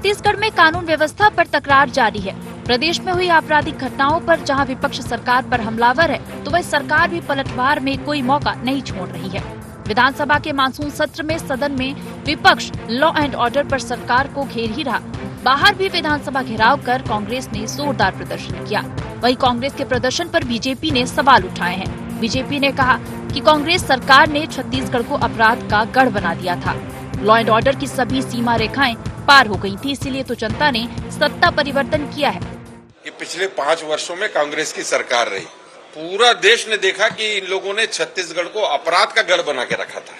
छत्तीसगढ़ में कानून व्यवस्था पर तकरार जारी है। प्रदेश में हुई आपराधिक घटनाओं पर जहां विपक्ष सरकार पर हमलावर है, तो वही सरकार भी पलटवार में कोई मौका नहीं छोड़ रही है। विधानसभा के मानसून सत्र में सदन में विपक्ष लॉ एंड ऑर्डर पर सरकार को घेर ही रहा। बाहर भी विधानसभा घेराव कर कांग्रेस ने जोरदार प्रदर्शन किया। वहीं कांग्रेस के प्रदर्शन पर बीजेपी ने सवाल उठाए हैं। बीजेपी ने कहा कि कांग्रेस सरकार ने छत्तीसगढ़ को अपराध का गढ़ बना दिया था। लॉ एंड ऑर्डर की सभी सीमा रेखाएं पार हो गई थी, इसीलिए तो जनता ने सत्ता परिवर्तन किया है। कि पिछले 5 वर्षों में कांग्रेस की सरकार रही, पूरा देश ने देखा कि इन लोगों ने छत्तीसगढ़ को अपराध का गढ़ बना के रखा था।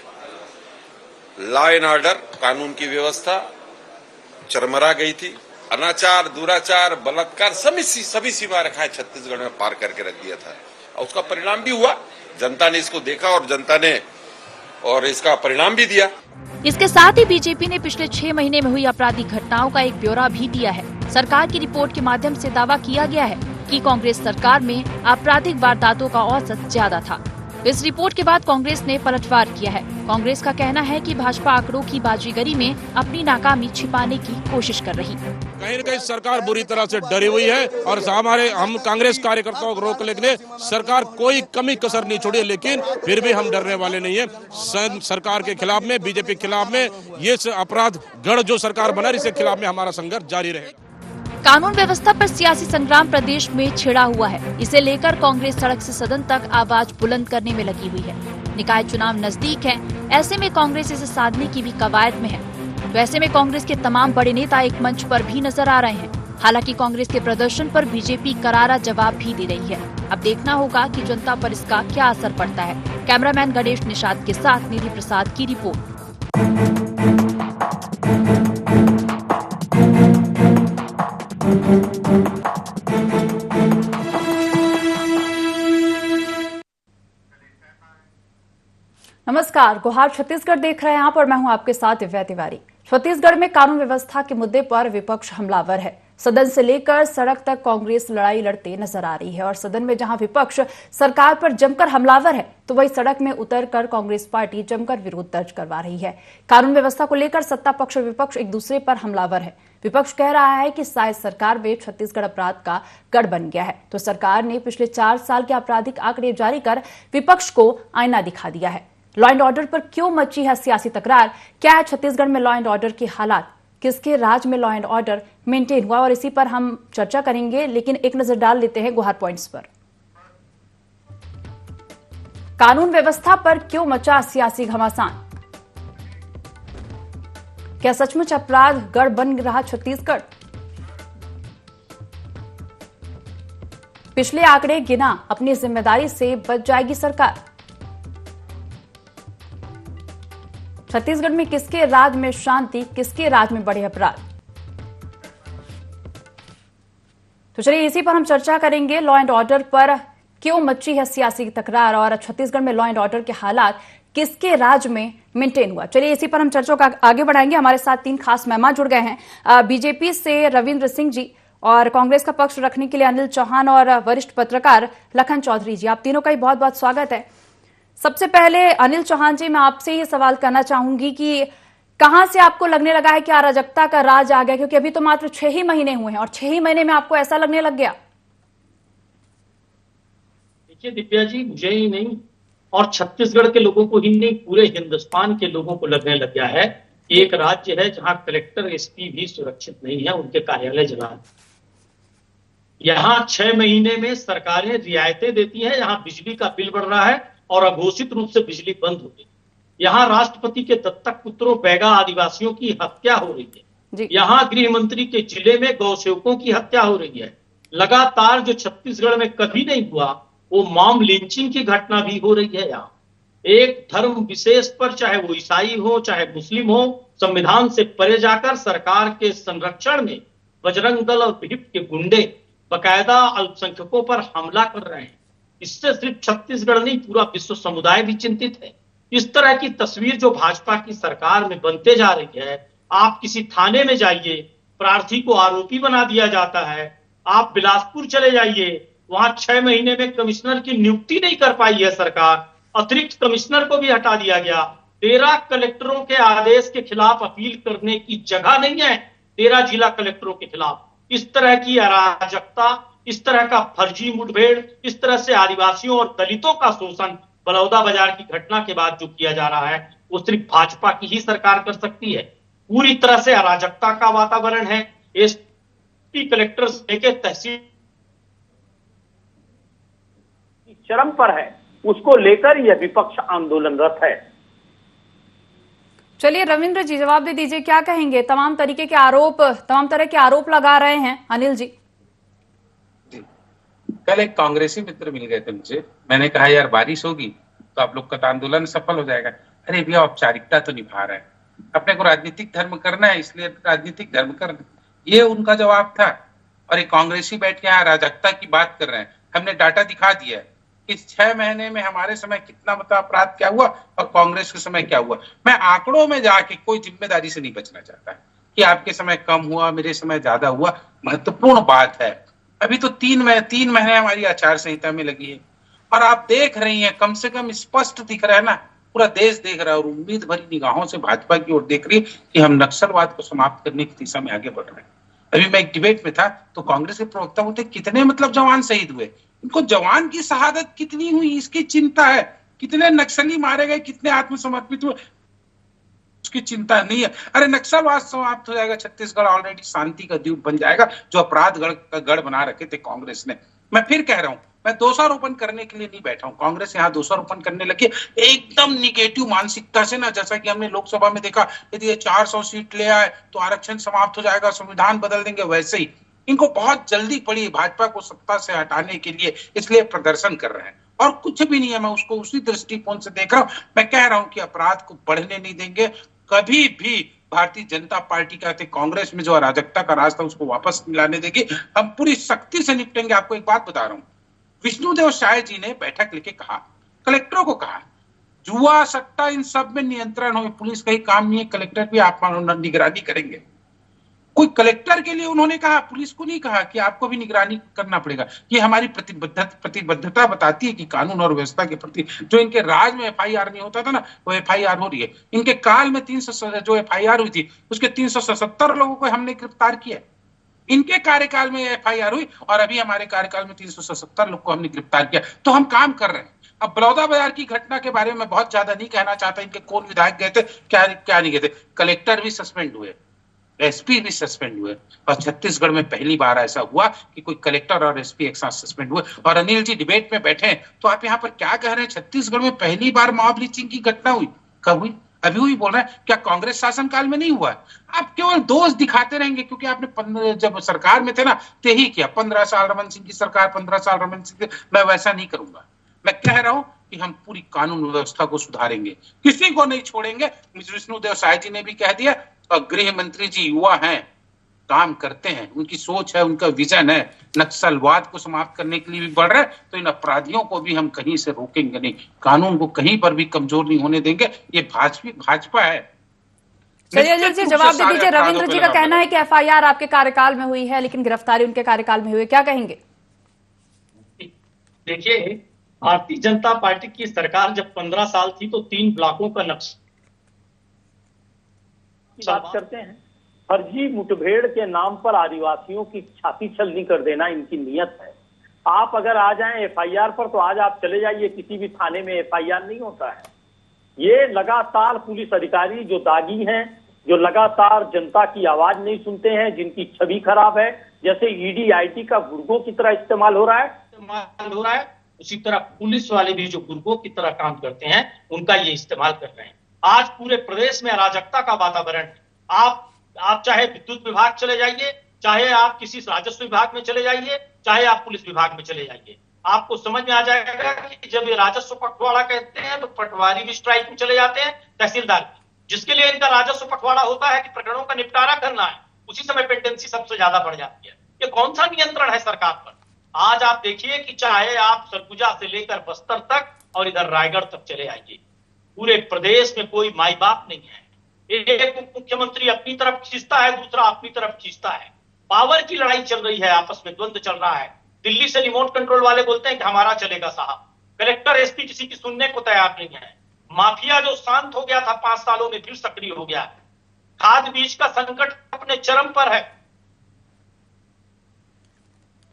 लॉ एंड ऑर्डर, कानून की व्यवस्था चरमरा गई थी। अनाचार, दुराचार, बलात्कार सभी सीमा रेखाएं छत्तीसगढ़ में पार करके रख दिया था और उसका परिणाम भी हुआ। जनता ने इसको देखा और जनता ने इसका परिणाम भी दिया। इसके साथ ही बीजेपी ने पिछले 6 महीने में हुई आपराधिक घटनाओं का एक ब्यौरा भी दिया है। सरकार की रिपोर्ट के माध्यम से दावा किया गया है कि कांग्रेस सरकार में आपराधिक वारदातों का औसत ज्यादा था। इस रिपोर्ट के बाद कांग्रेस ने पलटवार किया है। कांग्रेस का कहना है कि भाजपा आंकड़ों की बाजीगरी में अपनी नाकामी छिपाने की कोशिश कर रही। कहीं न कहीं सरकार बुरी तरह से डरी हुई है और हम कांग्रेस कार्यकर्ताओं को रोकने के लिए सरकार कोई कमी कसर नहीं छोड़ी, लेकिन फिर भी हम डरने वाले नहीं है। सरकार के खिलाफ में, बीजेपी के खिलाफ में, ये अपराध गढ़ जो सरकार बना इसके खिलाफ में हमारा संघर्ष जारी रहेगा। कानून व्यवस्था पर सियासी संग्राम प्रदेश में छिड़ा हुआ है। इसे लेकर कांग्रेस सड़क से सदन तक आवाज बुलंद करने में लगी हुई है। निकाय चुनाव नजदीक है, ऐसे में कांग्रेस इसे साधने की भी कवायद में है। वैसे में कांग्रेस के तमाम बड़े नेता एक मंच पर भी नजर आ रहे हैं। हालांकि कांग्रेस के प्रदर्शन पर बीजेपी करारा जवाब भी दे रही है। अब देखना होगा कि जनता पर इसका क्या असर पड़ता है। कैमरामैन गणेश निषाद के साथ निधि प्रसाद की रिपोर्ट। नमस्कार, गुहार छत्तीसगढ़ देख रहे हैं आप और मैं हूं आपके साथ दिव्या तिवारी। छत्तीसगढ़ में कानून व्यवस्था के मुद्दे पर विपक्ष हमलावर है। सदन से लेकर सड़क तक कांग्रेस लड़ाई लड़ते नजर आ रही है और सदन में जहां विपक्ष सरकार पर जमकर हमलावर है, तो वही सड़क में उतरकर कांग्रेस पार्टी जमकर विरोध दर्ज करवा रही है। कानून व्यवस्था को लेकर सत्ता पक्ष और विपक्ष एक दूसरे पर हमलावर है। विपक्ष कह रहा है कि शायद सरकार में छत्तीसगढ़ अपराध का गढ़ बन गया है, तो सरकार ने पिछले 4 साल के आपराधिक आंकड़े जारी कर विपक्ष को आईना दिखा दिया है। लॉ एंड ऑर्डर पर क्यों मची है सियासी तकरार? क्या है छत्तीसगढ़ में लॉ एंड ऑर्डर की हालात? किसके राज में लॉ एंड ऑर्डर मेंटेन हुआ? और इसी पर हम चर्चा करेंगे, लेकिन एक नजर डाल लेते हैं गुहार पॉइंट्स पर। कानून व्यवस्था पर क्यों मचा सियासी घमासान? क्या सचमुच अपराध गढ़ बन रहा छत्तीसगढ़? पिछले आंकड़े गिना अपनी जिम्मेदारी से बच जाएगी सरकार? छत्तीसगढ़ में किसके राज में शांति, किसके राज में बड़े अपराध? तो चलिए इसी पर हम चर्चा करेंगे। लॉ एंड ऑर्डर पर क्यों मची है सियासी तकरार और छत्तीसगढ़ में लॉ एंड ऑर्डर के हालात किसके राज में मेंटेन हुआ? चलिए इसी पर हम चर्चा को आगे बढ़ाएंगे। हमारे साथ 3 खास मेहमान जुड़ गए हैं। बीजेपी से रविंद्र सिंह जी और कांग्रेस का पक्ष रखने के लिए अनिल चौहान और वरिष्ठ पत्रकार लखन चौधरी जी। आप तीनों का ही बहुत बहुत स्वागत है। सबसे पहले अनिल चौहान जी, मैं आपसे ये सवाल करना चाहूंगी कि कहां से आपको लगने लगा है कि अराजकता का राज आ गया? क्योंकि अभी तो मात्र 6 ही महीने हुए हैं और 6 ही महीने में आपको ऐसा लगने लग गया? देखिए दिव्या जी, मुझे ही नहीं और छत्तीसगढ़ के लोगों को ही नहीं, पूरे हिंदुस्तान के लोगों को लगने लग गया है कि एक राज्य है जहां कलेक्टर, एसपी भी सुरक्षित नहीं है, उनके कार्यालय जला। यहां 6 महीने में सरकारें रियायतें देती है, यहाँ बिजली का बिल बढ़ रहा है और अघोषित रूप से बिजली बंद हो गई। यहाँ राष्ट्रपति के दत्तक पुत्रों, बैगा आदिवासियों की हत्या हो रही है। यहाँ गृह मंत्री के जिले में गौ सेवकों की हत्या हो रही है। लगातार जो छत्तीसगढ़ में कभी नहीं हुआ, वो मॉब लिंचिंग की घटना भी हो रही है। यहाँ एक धर्म विशेष पर, चाहे वो ईसाई हो चाहे मुस्लिम हो, संविधान से परे जाकर सरकार के संरक्षण में बजरंग दल और विहिप के गुंडे बकायदा अल्पसंख्यकों पर हमला कर रहे हैं। इससे सिर्फ छत्तीसगढ़ नहीं, पूरा विश्व समुदाय भी चिंतित है। इस तरह की तस्वीर जो भाजपा की सरकार में बनते जा रही है, आप किसी थाने में जाइए, प्रार्थी को आरोपी बना दिया जाता है। आप बिलासपुर चले जाइए, वहां 6 महीने में कमिश्नर की नियुक्ति नहीं कर पाई है सरकार, अतिरिक्त कमिश्नर को भी हटा दिया गया। 13 कलेक्टरों के आदेश के खिलाफ अपील करने की जगह नहीं है। 13 जिला कलेक्टरों के खिलाफ इस तरह की अराजकता, इस तरह का फर्जी मुठभेड़, इस तरह से आदिवासियों और दलितों का शोषण बलौदा बाजार की घटना के बाद जो किया जा रहा है, वो सिर्फ भाजपा की ही सरकार कर सकती है। पूरी तरह से अराजकता का वातावरण है। एसपी कलेक्टर से लेकर तहसील चरम पर है, उसको लेकर यह विपक्ष आंदोलनरत है। चलिए रविंद्र जी जवाब दे दीजिए, क्या कहेंगे? तमाम तरह के आरोप लगा रहे हैं अनिल जी। कल एक कांग्रेसी मित्र मिल गए थे मुझे, मैंने कहा यार बारिश होगी तो आप लोग का आंदोलन सफल हो जाएगा। अरे भैया औपचारिकता तो निभा रहे हैं, अपने को राजनीतिक धर्म करना है इसलिए राजनीतिक धर्म करना, ये उनका जवाब था। और एक कांग्रेसी बैठ के यहाँ अराजकता की बात कर रहे हैं। हमने डाटा दिखा दिया है कि 6 महीने में हमारे समय कितना अपराध क्या हुआ और कांग्रेस के समय क्या हुआ। मैं आंकड़ों में जाके कोई जिम्मेदारी से नहीं बचना चाहता कि आपके समय कम हुआ मेरे समय ज्यादा हुआ। महत्वपूर्ण बात है, अभी तो 3 महीने हमारी आचार संहिता में लगी है और आप देख रही हैं, कम से कम स्पष्ट दिख रहा है ना, पूरा देश देख रहा है और उम्मीद भरी निगाहों से भाजपा की ओर देख रही है कि हम नक्सलवाद को समाप्त करने की दिशा में आगे बढ़ रहे हैं। अभी मैं एक डिबेट में था तो कांग्रेस के प्रवक्ता बोलते कितने जवान शहीद हुए, इनको जवान की शहादत कितनी हुई इसकी चिंता है, कितने नक्सली मारे गए, कितने आत्मसमर्पित हुए उसकी चिंता नहीं है। अरे नक्सलवाद समाप्त हो जाएगा, छत्तीसगढ़ ऑलरेडी शांति का द्वीप बन जाएगा जो अपराध गढ़ बना रखे थे कांग्रेस ने। मैं फिर कह रहा हूं, मैं दोषारोपण करने के लिए नहीं बैठा हूं, कांग्रेस यहाँ दोषारोपण करने लगी एकदम निगेटिव मानसिकता से ना, जैसा कि हमने लोकसभा में देखा यदि ये 400 सीट ले आए तो आरक्षण समाप्त हो जाएगा, संविधान बदल देंगे, वैसे ही इनको बहुत जल्दी पड़ी भाजपा को सत्ता से हटाने के लिए, इसलिए प्रदर्शन कर रहे हैं और कुछ भी नहीं है। मैं उसको उसी दृष्टिकोण से देख रहा हूं। मैं कह रहा हूं कि अपराध को बढ़ने नहीं देंगे, कभी भी भारतीय जनता पार्टी कहते कांग्रेस में जो अराजकता का राज था उसको वापस लाने देगी, हम पूरी सख्ती से निपटेंगे। आपको एक बात बता रहा हूं, विष्णुदेव साय जी ने बैठक लेके कहा, कलेक्टरों को कहा जुआ सट्टा इन सब में नियंत्रण हो, पुलिस का ही काम नहीं है, कलेक्टर भी आप निगरानी करेंगे। कोई कलेक्टर के लिए उन्होंने कहा, पुलिस को नहीं कहा कि आपको भी निगरानी करना पड़ेगा। ये हमारी प्रतिबद्धता बताती है कि कानून और व्यवस्था के प्रति जो इनके राज में FIR नहीं होता था ना, वो FIR हो रही है। इनके काल में 300 जो FIR हुई थी उसके 377 लोगों को हमने गिरफ्तार किया। इनके कार्यकाल में FIR हुई और अभी हमारे कार्यकाल में 377 लोग को हमने गिरफ्तार किया। तो हम काम कर रहे हैं। अब बलौदा बाजार की घटना के बारे में बहुत ज्यादा नहीं कहना चाहता, इनके कौन विधायक गए थे, क्या नहीं गए थे। कलेक्टर भी सस्पेंड हुए, SP भी सस्पेंड हुए और छत्तीसगढ़ में पहली बार ऐसा हुआ कि कोई कलेक्टर और SP एक साथ सस्पेंड हुए। और अनिल जी डिबेट में बैठे हैं तो आप यहाँ पर क्या कह रहे हैं, छत्तीसगढ़ में पहली बार मॉब लिंचिंग की घटना हुई, कब हुई? अभी हुई बोल रहे हैं, क्या कांग्रेस शासनकाल में नहीं हुआ? आप केवल दोष दिखाते रहेंगे क्योंकि आपने जब सरकार में थे ना ते ही किया। 15 साल रमन सिंह की सरकार, 15 साल रमन सिंह, मैं वैसा नहीं करूंगा। मैं कह रहा हूं कि हम पूरी कानून व्यवस्था को सुधारेंगे, किसी को नहीं छोड़ेंगे। विष्णुदेव साय जी ने भी कह दिया और गृह मंत्री जी युवा हैं, काम करते हैं, उनकी सोच है, उनका विजन है, नक्सलवाद को समाप्त करने के लिए भी बढ़ रहे हैं, तो इन अपराधियों को भी हम कहीं से रोकेंगे नहीं, कानून को कहीं पर भी कमजोर नहीं होने देंगे। ये भाजपा है। चलिए अजय जी जवाब दे दीजिए। रविंद्र जी का कहना है कि FIR आपके कार्यकाल में हुई है लेकिन गिरफ्तारी उनके कार्यकाल में हुई है, क्या कहेंगे? देखिए, भारतीय जनता पार्टी की सरकार जब 15 साल थी तो 3 ब्लॉकों का नक्शा बात करते हैं। फर्जी मुठभेड़ के नाम पर आदिवासियों की छाती छलनी कर देना इनकी नियत है। आप अगर आ जाएं FIR पर तो आज आप चले जाइए, किसी भी थाने में FIR नहीं होता है। ये लगातार पुलिस अधिकारी जो दागी हैं, जो लगातार जनता की आवाज नहीं सुनते हैं, जिनकी छवि खराब है, जैसे ED IT का गुर्गों की तरह इस्तेमाल हो रहा है, उसी तरह पुलिस वाले भी जो गुर्गों की तरह काम करते हैं उनका ये इस्तेमाल कर रहे हैं। आज पूरे प्रदेश में अराजकता का वातावरण है। आप चाहे विद्युत विभाग चले जाइए, चाहे आप किसी राजस्व विभाग में चले जाइए, चाहे आप पुलिस विभाग में चले जाइए, आपको समझ में आ जाएगा कि जब ये राजस्व पखवाड़ा कहते हैं तो पटवारी भी स्ट्राइक में चले जाते हैं, तहसीलदार भी, जिसके लिए इनका राजस्व पखवाड़ा होता है कि प्रकरणों का निपटारा करना है, उसी समय पेंडेंसी सबसे ज्यादा बढ़ जाती है। ये कौन सा नियंत्रण है सरकार पर? आज आप देखिए कि चाहे आप सरगुजा से लेकर बस्तर तक और इधर रायगढ़ तक चले आइए, पूरे प्रदेश में कोई माई बाप नहीं है। एक मुख्यमंत्री अपनी तरफ खींचता है, दूसरा अपनी तरफ खींचता है। पावर की लड़ाई चल रही है, आपस में द्वंद्व चल रहा है। दिल्ली से रिमोट कंट्रोल वाले बोलते हैं कि हमारा चलेगा साहब, कलेक्टर SP किसी की सुनने को तैयार नहीं है। माफिया जो शांत हो गया था 5 सालों में फिर सक्रिय हो गया है। खाद बीज का संकट अपने चरम पर है।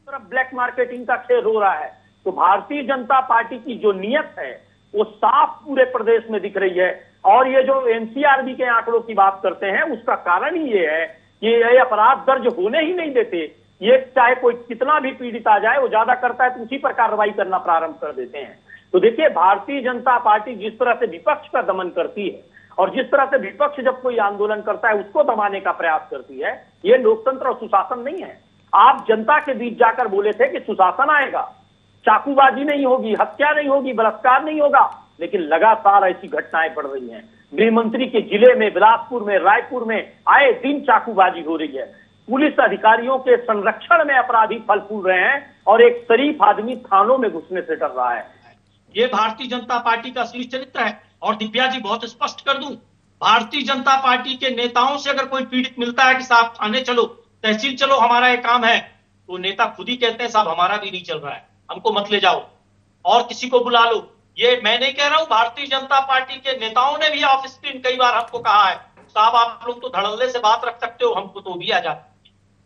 ब्लैक मार्केटिंग का खेल हो रहा है, तो भारतीय जनता पार्टी की जो नीयत है वो साफ पूरे प्रदेश में दिख रही है। और ये जो एनसीआरबी के आंकड़ों की बात करते हैं, उसका कारण ही ये है कि ये अपराध दर्ज होने ही नहीं देते। ये चाहे कोई कितना भी पीड़ित आ जाए, वो ज्यादा करता है तो उसी पर कार्रवाई करना प्रारंभ कर देते हैं। तो देखिए, भारतीय जनता पार्टी जिस तरह से विपक्ष का दमन करती है और जिस तरह से विपक्ष जब कोई आंदोलन करता है उसको दबाने का प्रयास करती है, ये लोकतंत्र और सुशासन नहीं है। आप जनता के बीच जाकर बोले थे कि सुशासन आएगा, चाकूबाजी नहीं होगी, हत्या नहीं होगी, बलात्कार नहीं होगा, लेकिन लगातार ऐसी घटनाएं बढ़ रही हैं। गृह मंत्री के जिले में, बिलासपुर में, रायपुर में आए दिन चाकूबाजी हो रही है। पुलिस अधिकारियों के संरक्षण में अपराधी फल फूल रहे हैं और एक शरीफ आदमी थानों में घुसने से डर रहा है। ये भारतीय जनता पार्टी का असली चरित्र है। और दिव्या जी, बहुत स्पष्ट कर दूं, भारतीय जनता पार्टी के नेताओं से अगर कोई पीड़ित मिलता है कि साहब थाने चलो, तहसील चलो, हमारा ये काम है, तो नेता खुद ही कहते हैं साहब हमारा भी नहीं चल रहा है, हमको मत ले जाओ और किसी को बुला लो। ये मैं नहीं कह रहा हूं, भारतीय जनता पार्टी के नेताओं ने भी ऑफ स्क्रीन कई बार हमको कहा है साहब आप लोग तो धड़ल्ले से बात रख सकते हो, हमको तो भी आ जाती है।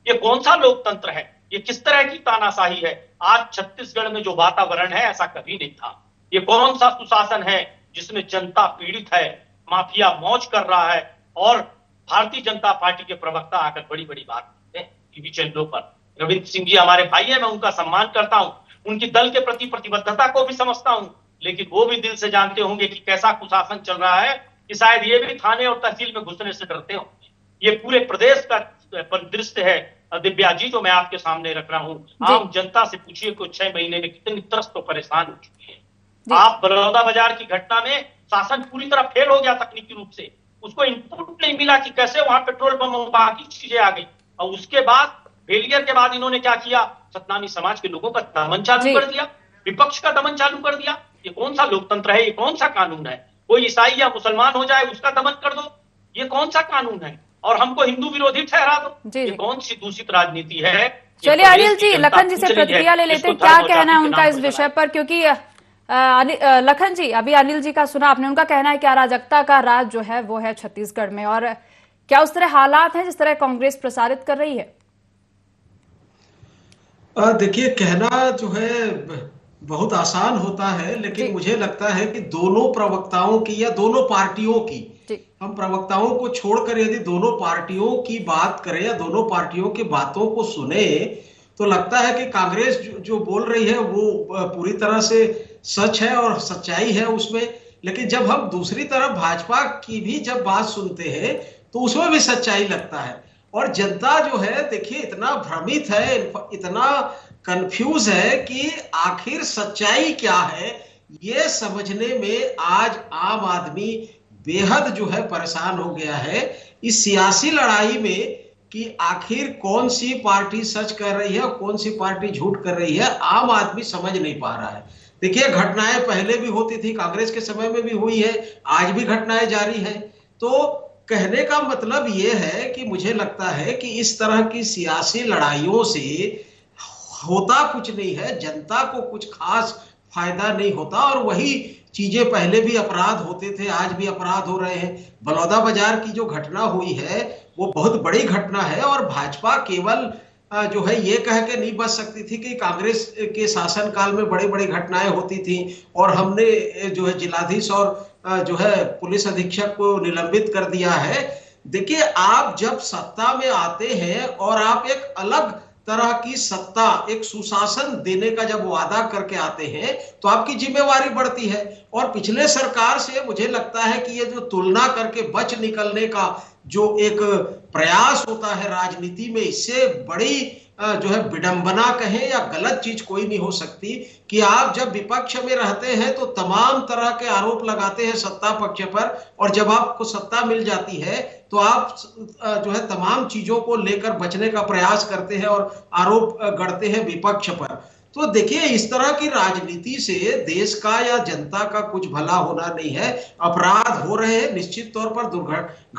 ये कौन सा लोकतंत्र है? ये किस तरह की तानाशाही है? आज छत्तीसगढ़ में जो वातावरण है ऐसा कभी नहीं था। ये कौन सा सुशासन है जिसमें जनता पीड़ित है, माफिया मौज कर रहा है और भारतीय जनता पार्टी के प्रवक्ता आकर बड़ी बड़ी बात करते हैं टीवी चैनलों पर। रविंद्र सिंह जी हमारे भाई है, मैं उनका सम्मान करता हूं, उनकी दल के प्रति प्रतिबद्धता को भी समझता हूं, लेकिन वो भी दिल से जानते होंगे कि कैसा कुशासन चल रहा है कि शायद ये भी थाने और तहसील में घुसने से डरते होंगे। ये पूरे प्रदेश का परिदृश्य है दिव्या जी जो मैं आपके सामने रख रहा हूं। आम जनता से पूछिए कि 6 महीने में कितनी त्रस्त और परेशान हो चुकी है। आप बड़ौदा बाजार की घटना में शासन पूरी तरह फेल हो गया तकनीकी रूप से, उसको इनपुट नहीं मिला कि कैसे वहां पेट्रोल पंप और बाकी चीजें आ गई। और उसके बाद फेलियर के बाद इन्होंने क्या किया, सतनामी समाज के लोगों का दमन चालू कर दिया, विपक्ष का दमन चालू कर दिया। ये कौन सा लोकतंत्र है? ये कौन सा कानून है? कोई ईसाई या मुसलमान हो जाए उसका दमन कर दो, ये कौन सा कानून है? और हमको हिंदू विरोधी ठहरा दो, ये कौन सी दूषित राजनीति है? चलिए अनिल जी, लखन जी से प्रतिक्रिया ले लेते हैं, क्या कहना है उनका इस विषय पर, क्योंकि लखन जी अभी अनिल जी का सुना आपने, उनका कहना है कि अराजकता का राज जो है वो है छत्तीसगढ़ में, और क्या उस तरह हालात हैं जिस तरह कांग्रेस प्रसारित कर रही है? देखिए, कहना जो है बहुत आसान होता है, लेकिन मुझे लगता है कि दोनों प्रवक्ताओं की या दोनों पार्टियों की, हम प्रवक्ताओं को छोड़कर यदि दोनों पार्टियों की बात करें या दोनों पार्टियों की बातों को सुने तो लगता है कि कांग्रेस जो बोल रही है वो पूरी तरह से सच है और सच्चाई है उसमें। लेकिन जब हम दूसरी तरफ भाजपा की भी जब बात सुनते हैं तो उसमें भी सच्चाई लगता है। और जनता जो है देखिए इतना भ्रमित है, इतना कंफ्यूज है कि आखिर सच्चाई क्या है ये समझने में आज आम आदमी बेहद जो है परेशान हो गया है इस सियासी लड़ाई में कि आखिर कौन सी पार्टी सच कर रही है और कौन सी पार्टी झूठ कर रही है, आम आदमी समझ नहीं पा रहा है। देखिए, घटनाएं पहले भी होती थी, कांग्रेस के समय में भी हुई है, आज भी घटनाएं जारी है। तो कहने का मतलब यह है कि मुझे लगता है कि इस तरह की सियासी लड़ाइयों से होता कुछ नहीं है, जनता को कुछ खास फायदा नहीं होता। और वही चीजें पहले भी अपराध होते थे, आज भी अपराध हो रहे हैं। बलौदा बाजार की जो घटना हुई है वो बहुत बड़ी घटना है और भाजपा केवल जो है ये कह के नहीं बच सकती थी कि कांग्रेस के शासनकाल में बड़ी बड़ी घटनाएं होती थी और हमने जो है जिलाधीश और जो है पुलिस अधीक्षक को निलंबित कर दिया है। देखिए, आप जब सत्ता में आते हैं और आप एक अलग तरह की सत्ता, एक सुशासन देने का जब वादा करके आते हैं तो आपकी जिम्मेवारी बढ़ती है। और पिछले सरकार से मुझे लगता है कि ये जो तुलना करके बच निकलने का जो एक प्रयास होता है राजनीति में, इससे बड़ी जो है विडंबना कहें या गलत चीज कोई नहीं हो सकती कि आप जब विपक्ष में रहते हैं तो तमाम तरह के आरोप लगाते हैं सत्ता पक्ष पर, और जब आपको सत्ता मिल जाती है तो आप जो है तमाम चीजों को लेकर बचने का प्रयास करते हैं और आरोप गढ़ते हैं विपक्ष पर। तो देखिए, इस तरह की राजनीति से देश का या जनता का कुछ भला होना नहीं है। अपराध हो रहे हैं, निश्चित तौर पर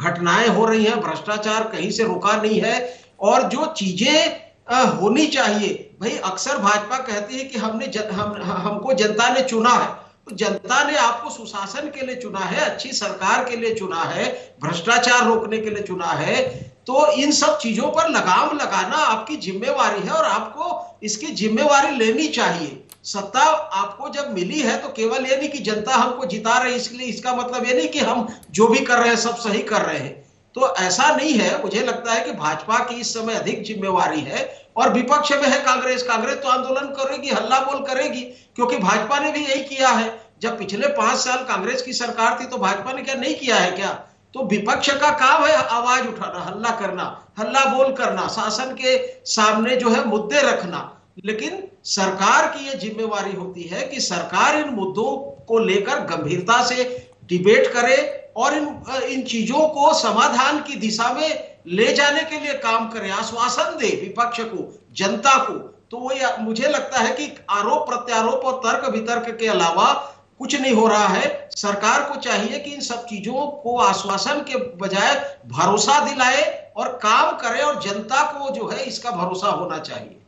घटनाएं हो रही हैं, भ्रष्टाचार कहीं से रुका नहीं है। और जो चीजें होनी चाहिए, भाई अक्सर भाजपा कहती है कि हमको जनता ने चुना है, तो जनता ने आपको सुशासन के लिए चुना है, अच्छी सरकार के लिए चुना है, भ्रष्टाचार रोकने के लिए चुना है। तो इन सब चीजों पर लगाम लगाना आपकी जिम्मेवारी है और आपको इसकी जिम्मेवारी लेनी चाहिए। सत्ता आपको जब मिली है तो केवल ये नहीं कि जनता हमको जिता रही इसलिए इसका मतलब ये नहीं कि हम जो भी कर रहे हैं सब सही कर रहे हैं। तो ऐसा नहीं है। मुझे लगता है कि भाजपा की इस समय अधिक जिम्मेवारी है और विपक्ष में है कांग्रेस। कांग्रेस तो आंदोलन करेगी, हल्ला बोल करेगी, क्योंकि भाजपा ने भी यही किया है। जब पिछले 5 साल कांग्रेस की सरकार थी तो भाजपा ने क्या नहीं किया है क्या? तो विपक्ष का काम है आवाज उठाना, हल्ला करना, हल्ला बोल करना, शासन के सामने जो है मुद्दे रखना। लेकिन सरकार की यह जिम्मेवारी होती है कि सरकार इन मुद्दों को लेकर गंभीरता से डिबेट करे और इन चीजों को समाधान की दिशा में ले जाने के लिए काम करे, आश्वासन दे विपक्ष को, जनता को। तो वो मुझे लगता है कि आरोप प्रत्यारोप और तर्क वितर्क के अलावा कुछ नहीं हो रहा है। सरकार को चाहिए कि इन सब चीजों को आश्वासन के बजाय भरोसा दिलाए और काम करे और जनता को जो है इसका भरोसा होना चाहिए।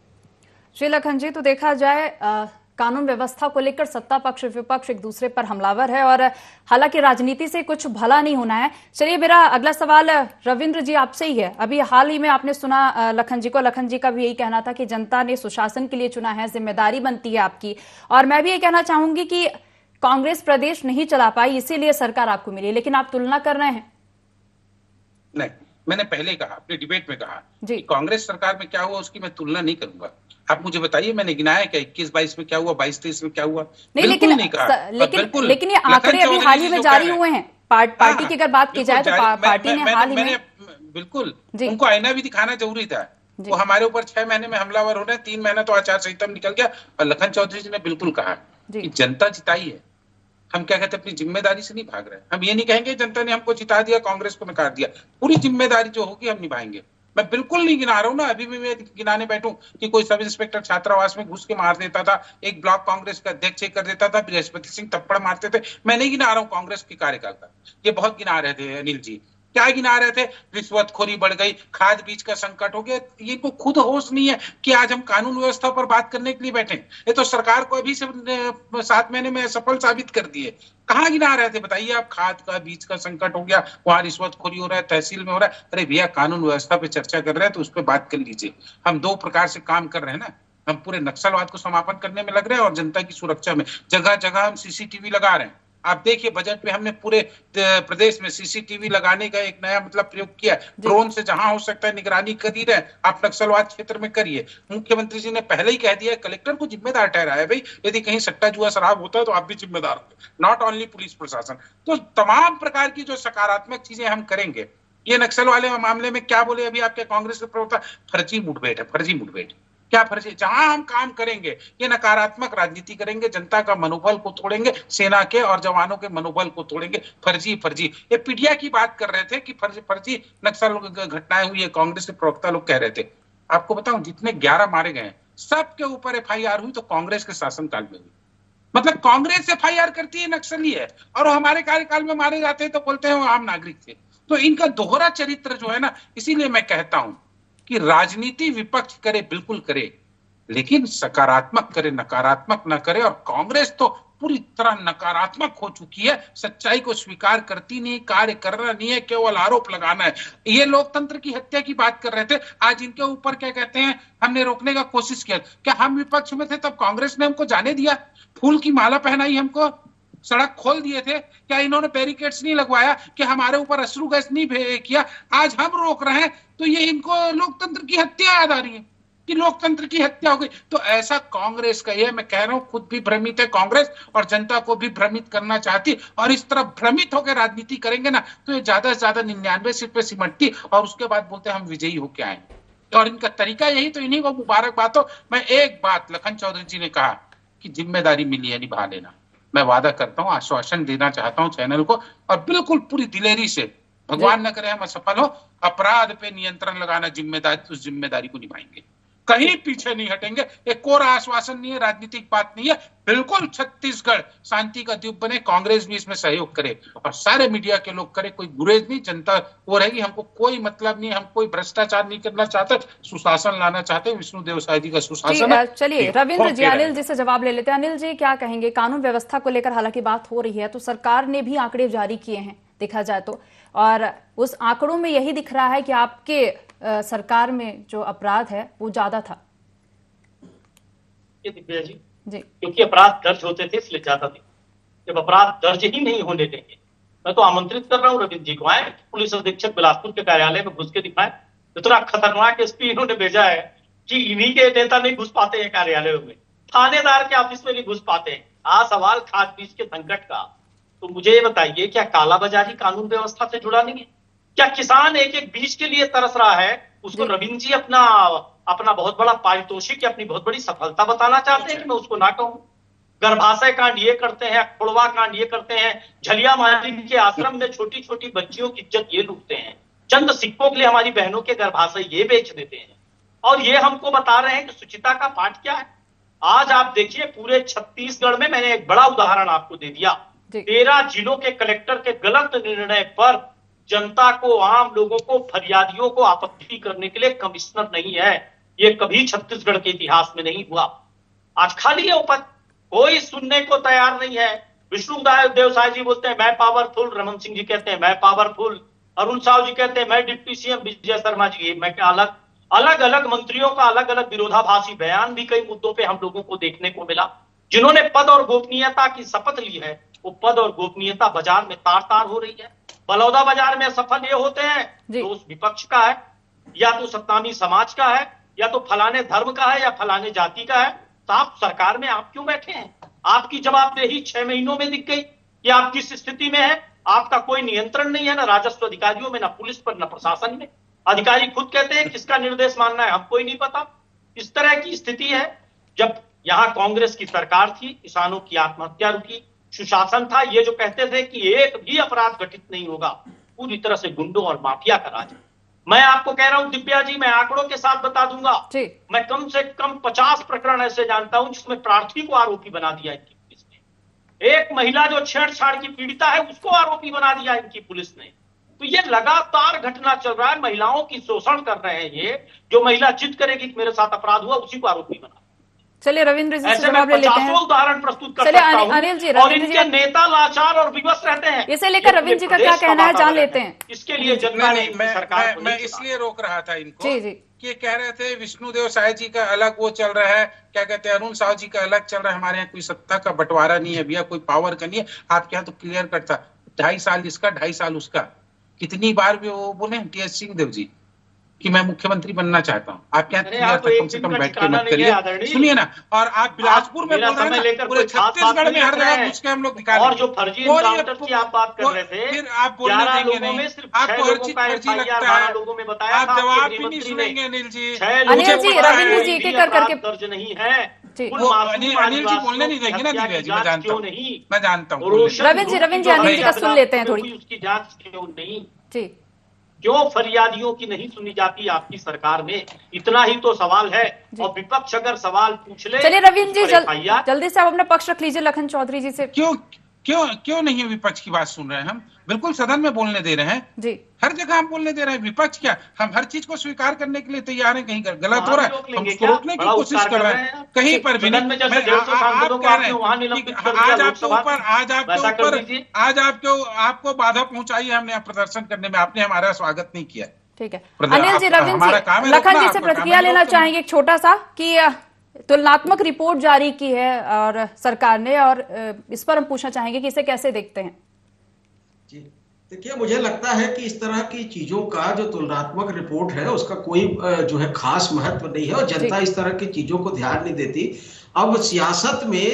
श्री लखन जी, तो देखा जाए कानून व्यवस्था को लेकर सत्ता पक्ष विपक्ष एक दूसरे पर हमलावर है और हालांकि राजनीति से कुछ भला नहीं होना है। चलिए, मेरा अगला सवाल रविंद्र जी आपसे ही है। अभी हाल ही में आपने सुना लखन जी को, लखन जी का भी यही कहना था कि जनता ने सुशासन के लिए चुना है, जिम्मेदारी बनती है आपकी। और मैं भी ये कहना चाहूंगी कि कांग्रेस प्रदेश नहीं चला पाई, इसीलिए सरकार आपको मिली, लेकिन आप तुलना कर रहे हैं। नहीं, मैंने पहले कहा, अपने डिबेट में कहा कि कांग्रेस सरकार में क्या हुआ उसकी मैं तुलना नहीं करूंगा। आप मुझे बताइए, मैंने गिनाया क्या 21-22 में क्या हुआ, 22-23 में क्या हुआ? नहीं, लेकिन ये आंकड़े अभी हाल ही में जारी हुए हैं। पार्टी की अगर बात की जाए तो पार्टी ने हाल ही में बिल्कुल उनको आईना भी दिखाना जरूरी था। वो हमारे ऊपर 6 महीने में हमलावर हो रहे हैं, 3 महीना तो आचार संहिता में निकल गया। और लखन चौधरी जी ने बिल्कुल कहा कि जनता जिताई है, हम क्या कहते हैं अपनी जिम्मेदारी से नहीं भाग रहे। हम ये नहीं कहेंगे जनता ने हमको जिता दिया, कांग्रेस को नकार दिया। पूरी जिम्मेदारी जो होगी हम निभाएंगे। मैं बिल्कुल नहीं गिना रहा हूं ना, अभी भी मैं गिनाने बैठूं कि कोई सब इंस्पेक्टर छात्रावास में घुस के मार देता था, एक ब्लॉक कांग्रेस का अध्यक्ष कर देता था, बृहस्पति सिंह थप्पड़ मारते थे। मैं नहीं गिना रहा हूं कांग्रेस के कार्यकर्ता, ये बहुत गिना रहे थे अनिल जी। क्या गिना रहे थे? रिश्वतखोरी बढ़ गई, खाद बीज का संकट हो गया। ये को खुद होश नहीं है कि आज हम कानून व्यवस्था पर बात करने के लिए बैठे। ये तो सरकार को अभी से 7 महीने में सफल साबित कर दिए। कहाँ गिना रहे थे बताइए आप? खाद का बीज का संकट हो गया, वहां रिश्वतखोरी हो रहा है, तहसील में हो रहा है। अरे भैया, कानून व्यवस्था पे चर्चा कर रहे हैं तो उस पर बात कर लीजिए। हम 2 प्रकार से काम कर रहे हैं ना। हम पूरे नक्सलवाद को समापन करने में लग रहे हैं और जनता की सुरक्षा में। जगह जगह हम सीसीटीवी लगा रहे हैं। आप देखिए, बजट में हमने पूरे प्रदेश में सीसीटीवी लगाने का एक नया प्रयोग किया। ड्रोन से जहां हो सकता है निगरानी कर ही रहे। आप नक्सलवाद क्षेत्र में करिए। मुख्यमंत्री जी ने पहले ही कह दिया, कलेक्टर को जिम्मेदार ठहराया भाई, यदि कहीं सट्टा जुआ शराब होता है तो आप भी जिम्मेदार हो, नॉट ओनली पुलिस प्रशासन। तो तमाम प्रकार की जो सकारात्मक चीजें हम करेंगे। ये नक्सल वाले मामले में क्या बोले अभी आपके कांग्रेस के प्रवक्ता? फर्जी मुठभेड़ है, फर्जी मुठभेड़। क्या फर्जी? जहां हम काम करेंगे ये नकारात्मक राजनीति करेंगे, जनता का मनोबल को तोड़ेंगे, सेना के और जवानों के मनोबल को तोड़ेंगे। फर्जी फर्जी, ये पीडिया की बात कर रहे थे कि फर्जी फर्जी नक्सल घटनाएं हुई है। कांग्रेस के प्रवक्ता लोग कह रहे थे। आपको बताऊं, जितने 11 मारे गए सबके ऊपर FIR हुई तो कांग्रेस के शासनकाल में हुई। मतलब कांग्रेस FIR करती है नक्सली है, और हमारे कार्यकाल में मारे जाते हैं तो बोलते हैं वो आम नागरिक थे। तो इनका दोहरा चरित्र जो है ना, इसीलिए मैं कहता हूं कि राजनीति विपक्ष करे, बिल्कुल करे, लेकिन सकारात्मक करे, नकारात्मक न करे। और कांग्रेस तो पूरी तरह नकारात्मक हो चुकी है, सच्चाई को स्वीकार करती नहीं, कार्य करना नहीं है, केवल आरोप लगाना है। ये लोकतंत्र की हत्या की बात कर रहे थे, आज इनके ऊपर क्या कहते हैं, हमने रोकने का कोशिश किया। क्या हम विपक्ष में थे तब कांग्रेस ने हमको जाने दिया? फूल की माला पहनाई हमको, सड़क खोल दिए थे? क्या इन्होंने बैरिकेड्स नहीं लगवाया? कि हमारे ऊपर अश्रु गैस नहीं किया? आज हम रोक रहे हैं तो ये इनको लोकतंत्र की हत्या याद आ रही है कि लोकतंत्र की हत्या हो गई। तो ऐसा कांग्रेस का ये, मैं कह रहा हूं, खुद भी भ्रमित है कांग्रेस और जनता को भी भ्रमित करना चाहती। और इस तरह भ्रमित होकर राजनीति करेंगे ना तो ये ज्यादा से ज्यादा 99 सीट पे सिमटती और उसके बाद बोलते हम विजयी होके आए। और इनका तरीका यही, तो इन्हीं को मुबारकबाद हो। मैं एक बात, लखन चौधरी जी ने कहा कि जिम्मेदारी मिली है, निभा लेना। मैं वादा करता हूं, आश्वासन देना चाहता हूं चैनल को, और बिल्कुल पूरी दिलेरी से, भगवान न करे हम असफल हो, अपराध पे नियंत्रण लगाना जिम्मेदारी, उस जिम्मेदारी को निभाएंगे। कहीं पीछे नहीं हटेंगे। एक कोरा आश्वासन नहीं है, राजनीतिक बात नहीं है, बिल्कुल छत्तीसगढ़ शांति का द्वीप बने। कांग्रेस भी इसमें सहयोग करे और सारे मीडिया के लोग करे, कोई गुरेज नहीं, जनता वो रहेगी। हमको कोई मतलब नहीं, हम कोई भ्रष्टाचार नहीं करना चाहते, सुशासन लाना चाहते हैं। विष्णुदेव साय जी का सुशासन है। चलिए रविंद्र जी, अनिल जी से जवाब ले लेते हैं। अनिल जी, क्या कहेंगे? कानून व्यवस्था को लेकर हालांकि बात हो रही है, तो सरकार ने भी आंकड़े जारी किए हैं देखा जाए तो, और उस आंकड़ों में यही दिख रहा है कि आपके सरकार में जो अपराध है वो ज्यादा था। दिव्या जी, क्योंकि अपराध दर्ज होते थे इसलिए ज्यादा थे। जब अपराध दर्ज ही नहीं होने देंगे, मैं तो आमंत्रित कर रहा हूँ रविंद्र जी को, आए पुलिस अधीक्षक बिलासपुर के कार्यालय में घुस के दिखाएं। इतना खतरनाक एसपी इन्होंने भेजा है कि इन्हीं के नेता नहीं घुस पाते हैं कार्यालयों में, थानेदार के ऑफिस में नहीं घुस पाते हैं। सवाल खाद बीज के संकट का। तो मुझे ये बताइए, क्या कालाबाजारी कानून व्यवस्था से जुड़ा नहीं है? क्या किसान एक एक बीज के लिए तरस रहा है? उसको रविंद्र जी अपना बहुत बड़ा पारितोषिक या अपनी बहुत बड़ी सफलता बताना चाहते हैं कि मैं उसको ना कहूं? गर्भाशय कांड ये करते हैं, खोड़वा कांड ये करते हैं, झलिया माली के आश्रम में छोटी छोटी बच्चियों की इज्जत ये लूटते हैं, चंद सिक्कों के लिए हमारी बहनों के गर्भाशय ये बेच देते हैं, और ये हमको बता रहे हैं कि शुचिता का पाठ क्या है। आज आप देखिए पूरे छत्तीसगढ़ में, मैंने एक बड़ा उदाहरण आपको दे दिया, 13 जिलों के कलेक्टर के गलत निर्णय पर जनता को, आम लोगों को, फरियादियों को आपत्ति करने के लिए कमिश्नर नहीं है। ये कभी छत्तीसगढ़ के इतिहास में नहीं हुआ। आज खाली है उपद, कोई सुनने को तैयार नहीं है। विष्णुदेव साय जी बोलते हैं मैं पावरफुल, रमन सिंह जी कहते हैं मैं पावरफुल, अरुण साव जी कहते हैं मैं डिप्टी सीएम, विजय शर्मा जी मैं अलग अलग मंत्रियों का अलग अलग विरोधाभासी बयान भी कई मुद्दों पे हम लोगों को देखने को मिला। जिन्होंने पद और गोपनीयता की शपथ ली है, वो पद और गोपनीयता बाजार में तार तार हो रही है। बलौदा बाजार में सफल ये होते हैं तो उस विपक्ष का है, या तो सत्तामी समाज का है, या तो फलाने धर्म का है, या फलाने जाति का है। तो आप सरकार में आप क्यों बैठे हैं? आपकी जवाबदेही 6 महीनों में दिख गई कि आप किस स्थिति में है। आपका कोई नियंत्रण नहीं है, ना राजस्व अधिकारियों में, ना पुलिस पर, ना प्रशासन में। अधिकारी खुद कहते हैं किसका निर्देश मानना है हमको ही नहीं पता। इस तरह की स्थिति है। जब यहाँ कांग्रेस की सरकार थी, किसानों की आत्महत्या रुकी, सुशासन था। ये जो कहते थे कि एक भी अपराध घटित नहीं होगा, पूरी तरह से गुंडों और माफिया का राज। मैं आपको कह रहा हूं दिव्या जी, मैं आंकड़ों के साथ बता दूंगा, मैं कम से कम 50 प्रकरण ऐसे जानता हूं जिसमें प्रार्थी को आरोपी बना दिया इनकी पुलिस ने। एक महिला जो छेड़छाड़ की पीड़िता है उसको आरोपी बना दिया इनकी पुलिस ने। तो ये लगातार घटना चल रहा है, महिलाओं की शोषण कर रहे हैं। ये जो महिला जिद करेगी कि मेरे साथ अपराध हुआ, उसी को आरोपी बना। चलिए रविंद्र जी से जवाब ले लेते हैं। उदाहरण प्रस्तुत कर सकता हूं। अनिल जी, और इनके नेता लाचार और विवश रहते हैं। इसे लेकर रविंद्र जी का क्या कहना है, जान लेते हैं। इसके लिए जनता ने सरकार मैं इसलिए रोक रहा था इनको जी। कि कह रहे थे विष्णुदेव साय जी का अलग वो चल रहा है, क्या कहते हैं, अरुण साव जी का अलग चल रहा है। हमारे यहाँ कोई सत्ता का बंटवारा नहीं है भैया, कोई पावर का नहीं है। आपके यहाँ तो क्लियर कट था, 2.5 साल इसका 2.5 साल उसका। कितनी बार भी वो बोले टी.एस. सिंहदेव जी कि मैं मुख्यमंत्री बनना चाहता हूँ। आप क्या कम से कम बैठ के मत करिए, सुनिए ना। और आप बिलासपुर में बोल रहे हैं, पूरे छत्तीसगढ़ में हर जगह पूछ के हम लोग दिखा रहे हैं। और जो फर्जी एनकाउंटर की आप बात कर रहे थे, फिर आप बोलने देंगे नहीं, आपको हर चीज फर्जी लगता है, आप जवाब भी नहीं सुनेंगे। अनिल जी, रविंद्र जी के करके दर्ज नहीं है। अनिल जी बोलने नहीं देंगे ना दिव्या जी, मैं जानता हूँ, मैं जानता हूँ। रविंद्र जी अनिल जी का सुन लेते हैं थोड़ी। उसकी जांच क्यों नहीं जी, क्यों फरियादियों की नहीं सुनी जाती आपकी सरकार में? इतना ही तो सवाल है। और विपक्ष अगर सवाल पूछ ले। चलिए रविंद्र जी जल्दी से आप अपना पक्ष रख लीजिए लखन चौधरी जी से। क्यों नहीं विपक्ष की बात सुन रहे हैं? हम बिल्कुल सदन में बोलने दे रहे हैं जी, हर जगह हम बोलने दे रहे हैं। विपक्ष क्या, हम हर चीज को स्वीकार करने के लिए तैयार हैं। कहीं गलत हो रहा है हम उसको रोकने की कोशिश कर रहे हैं, कहीं पर भी नहीं। आप कह रहे हैं आज आपको बाधा पहुंचाई है हमने प्रदर्शन करने में, आपने हमारा स्वागत नहीं किया। ठीक है अनिल जी, रविंद्र जी, लखन जी से प्रतिक्रिया लेना चाहेंगे एक छोटा सा कि तुलनात्मक रिपोर्ट जारी की है और सरकार ने, और इस पर हम पूछना चाहेंगे कि इसे कैसे देखते हैं? जी देखिए, मुझे लगता है कि इस तरह की चीजों का जो तुलनात्मक रिपोर्ट है उसका कोई जो है खास महत्व नहीं है, और जनता इस तरह की चीजों को ध्यान नहीं देती। अब सियासत में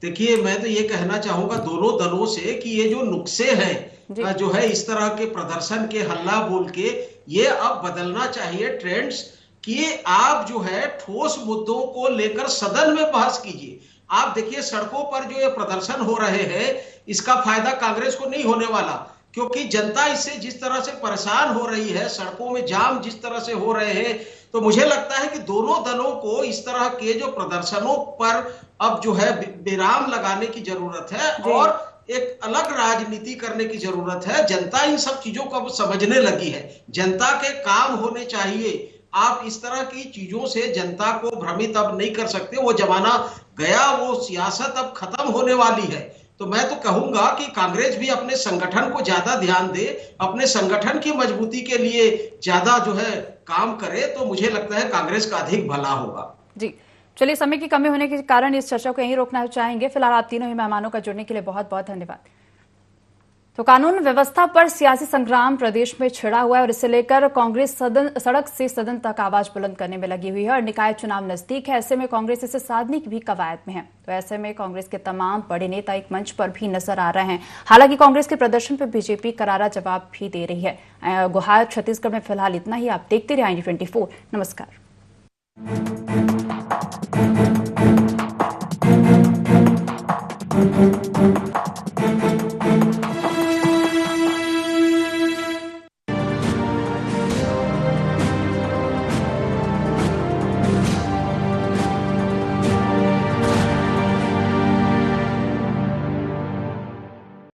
देखिए, मैं तो ये कहना चाहूंगा दोनों दलों से कि ये जो नुक्से हैं जो है इस तरह के प्रदर्शन के, हल्ला बोल के, ये अब बदलना चाहिए ट्रेंड्स, कि आप जो है ठोस मुद्दों को लेकर सदन में बहस कीजिए। आप देखिए सड़कों पर जो ये प्रदर्शन हो रहे हैं, इसका फायदा कांग्रेस को नहीं होने वाला, क्योंकि जनता इससे जिस तरह से परेशान हो रही है, सड़कों में जाम जिस तरह से हो रहे हैं, तो मुझे लगता है कि दोनों दलों को इस तरह के जो प्रदर्शनों पर अब जो है विराम लगाने की जरूरत है और एक अलग राजनीति करने की जरूरत है। जनता इन सब चीजों को अब समझने लगी है, जनता के काम होने चाहिए। आप इस तरह की चीजों से जनता को भ्रमित अब नहीं कर सकते, वो जमाना गया, वो सियासत अब खत्म होने वाली है। तो मैं तो कहूंगा कि कांग्रेस भी अपने संगठन को ज्यादा ध्यान दे, अपने संगठन की मजबूती के लिए ज्यादा जो है काम करे, तो मुझे लगता है कांग्रेस का अधिक भला होगा। जी चलिए, समय की कमी होने के कारण इस चर्चा को यहीं रोकना चाहेंगे। फिलहाल आप तीनों ही मेहमानों का जुड़ने के लिए बहुत बहुत धन्यवाद। तो कानून व्यवस्था पर सियासी संग्राम प्रदेश में छिड़ा हुआ है और इसे लेकर कांग्रेस सड़क से सदन तक आवाज बुलंद करने में लगी हुई है और निकाय चुनाव नजदीक है। ऐसे में कांग्रेस इसे साधने की भी कवायद में है। तो ऐसे में कांग्रेस के तमाम बड़े नेता एक मंच पर भी नजर आ रहे हैं। हालांकि कांग्रेस के प्रदर्शन पर बीजेपी करारा जवाब भी दे रही है। गुहार छत्तीसगढ़ में फिलहाल इतना ही। आप देखते रहिए i24। नमस्कार।